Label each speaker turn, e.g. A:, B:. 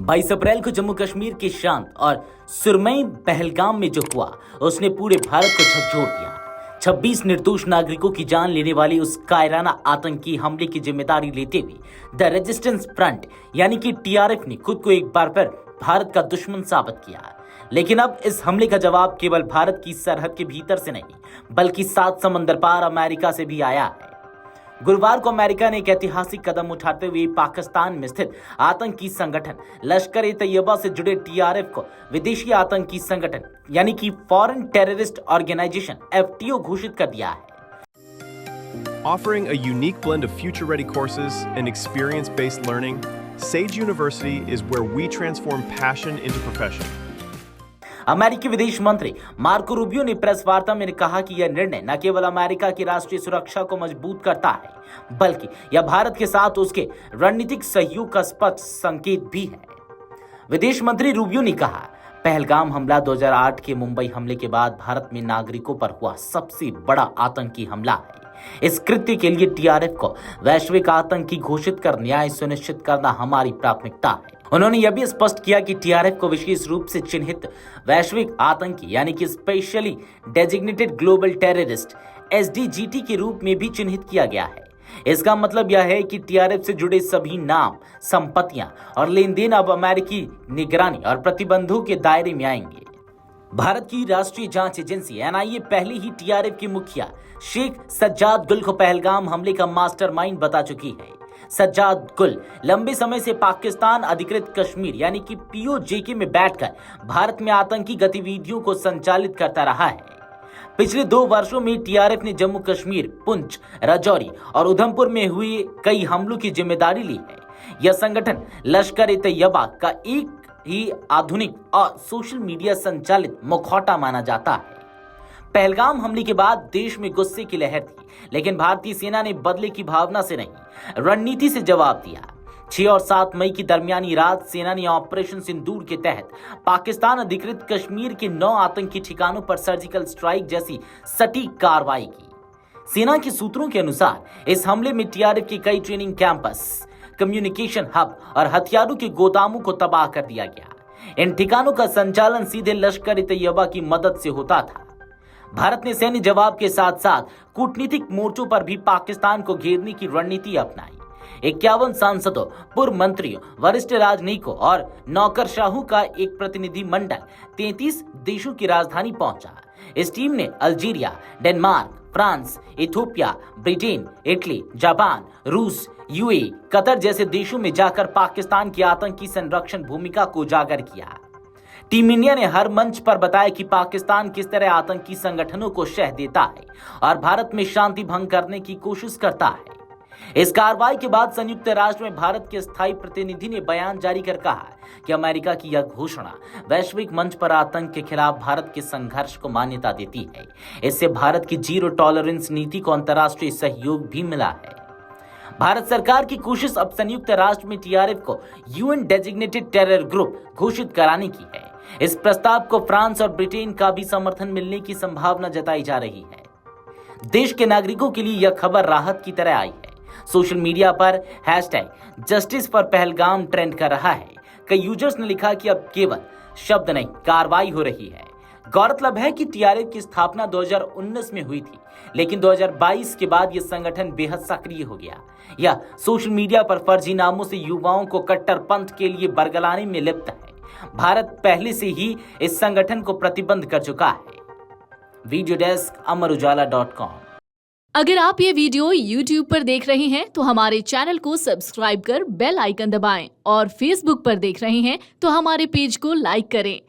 A: 22 अप्रैल को जम्मू कश्मीर के शांत और सुरमई पहलगाम में जो हुआ उसने पूरे भारत को झकझोर दिया। 26 निर्दोष नागरिकों की जान लेने वाली उस कायराना आतंकी हमले की जिम्मेदारी लेते हुए द रेजिस्टेंस फ्रंट यानी कि टीआरएफ ने खुद को एक बार फिर भारत का दुश्मन साबित किया। लेकिन अब इस हमले का जवाब केवल भारत की सरहद के भीतर से नहीं बल्कि 7 समंदर पार अमेरिका से भी आया है। गुरुवार को अमेरिका ने एक ऐतिहासिक कदम उठाते हुए पाकिस्तान में स्थित आतंकी संगठन लश्कर ए तैयबा से जुड़े टीआरएफ को विदेशी आतंकी संगठन यानी कि फॉरेन टेररिस्ट ऑर्गेनाइजेशन एफटीओ घोषित कर दिया है।
B: Offering a unique blend of future-ready courses and experience-based learning, Sage University is where we transform passion into profession.
A: अमेरिकी विदेश मंत्री मार्को रूबियो ने प्रेस वार्ता में कहा कि यह निर्णय न केवल अमेरिका की राष्ट्रीय सुरक्षा को मजबूत करता है बल्कि यह भारत के साथ उसके रणनीतिक सहयोग का स्पष्ट संकेत भी है। विदेश मंत्री रूबियो ने कहा, पहलगाम हमला 2008 के मुंबई हमले के बाद भारत में नागरिकों पर हुआ सबसे बड़ा आतंकी हमला है। इस कृत्य के लिए टीआरएफ को वैश्विक आतंकी घोषित कर न्याय सुनिश्चित करना हमारी प्राथमिकता है। उन्होंने यह भी स्पष्ट किया कि टीआरएफ को विशेष रूप से चिन्हित वैश्विक आतंकी यानी कि स्पेशली डेजिग्नेटेड ग्लोबल टेररिस्ट एसडीजीटी के रूप में भी चिन्हित किया गया है। इसका मतलब यह है कि टीआरएफ से जुड़े सभी नाम, संपत्तियां और लेन देन अब अमेरिकी निगरानी और प्रतिबंधों के दायरे में आएंगे। भारत की राष्ट्रीय जांच एजेंसी एनआईए पहले ही टीआरएफ की मुखिया शेख सज्जाद गुल को पहलगाम हमले का मास्टरमाइंड बता चुकी है। सज्जाद गुल लंबे समय से पाकिस्तान अधिकृत कश्मीर यानी कि पीओजेके में बैठकर भारत में आतंकी गतिविधियों को संचालित करता रहा है। पिछले 2 वर्षों में टीआरएफ ने जम्मू कश्मीर, पुंछ, राजौरी और उधमपुर में हुए कई हमलों की जिम्मेदारी ली है। यह संगठन लश्कर ए तैयबा का एक ही आधुनिक और सोशल मीडिया संचालित मुखौटा माना जाता है। पहलगाम हमले के बाद देश में गुस्से की लहर थी, लेकिन भारतीय सेना ने बदले की भावना से नहीं, रणनीति से जवाब दिया। 6 और 7 मई की दरमियानी रात सेना ने ऑपरेशन सिंदूर के तहत पाकिस्तान अधिकृत कश्मीर के 9 आतंकी ठिकानों पर सर्जिकल स्ट्राइक जैसी सटीक कार्रवाई की। सेना के सूत्रों के अनुसार इस हमले में टीआरएफ के कई ट्रेनिंग कैंपस, कम्युनिकेशन हब और हथियारों के गोदामों को तबाह कर दिया गया। इन ठिकानों का संचालन सीधे लश्कर ए तैयबा की मदद से होता था। भारत ने सैन्य जवाब के साथ साथ कूटनीतिक मोर्चों पर भी पाकिस्तान को घेरने की रणनीति अपनाई। 51 सांसदों, पूर्व मंत्रियों, वरिष्ठ राजनयिकों और नौकरशाहों का एक प्रतिनिधि मंडल 33 देशों की राजधानी पहुंचा। इस टीम ने Algeria, Denmark, France, Ethiopia, Britain, Italy, Japan, रूस, यूएई, कतर जैसे देशों में जाकर पाकिस्तान की आतंकी संरक्षण भूमिका को उजागर किया। टीम इंडिया ने हर मंच पर बताया कि पाकिस्तान किस तरह आतंकी संगठनों को शह देता है और भारत में शांति भंग करने की कोशिश करता है। इस कार्रवाई के बाद संयुक्त राष्ट्र में भारत के स्थायी प्रतिनिधि ने बयान जारी कर कहा कि अमेरिका की यह घोषणा वैश्विक मंच पर आतंक के खिलाफ भारत के संघर्ष को मान्यता देती है। इससे भारत की जीरो टॉलरेंस नीति को अंतर्राष्ट्रीय सहयोग भी मिला है। भारत सरकार की कोशिश अब संयुक्त राष्ट्र में टीआरएफ को यूएन डेजिग्नेटेड टेरर ग्रुप घोषित कराने की है। इस प्रस्ताव को फ्रांस और ब्रिटेन का भी समर्थन मिलने की संभावना जताई जा रही है। देश के नागरिकों के लिए यह खबर राहत की तरह आई है। सोशल मीडिया पर #जस्टिस फॉर पहलगाम ट्रेंड कर रहा है। कई यूजर्स ने लिखा कि अब केवल शब्द नहीं, कार्रवाई हो रही है। गौरतलब है कि टीआरएफ की स्थापना 2019 में हुई थी, लेकिन 2022 के बाद यह संगठन बेहद सक्रिय हो गया। यह सोशल मीडिया पर फर्जी नामों से युवाओं को कट्टरपंथ के लिए बरगलाने में लिप्त है। भारत पहले से ही इस संगठन को प्रतिबंध कर चुका है। वीडियो डेस्क अमरउजाला.com।
C: अगर आप ये वीडियो YouTube पर देख रहे हैं तो हमारे चैनल को सब्सक्राइब कर बेल आइकन दबाएं और Facebook पर देख रहे हैं तो हमारे पेज को लाइक करें।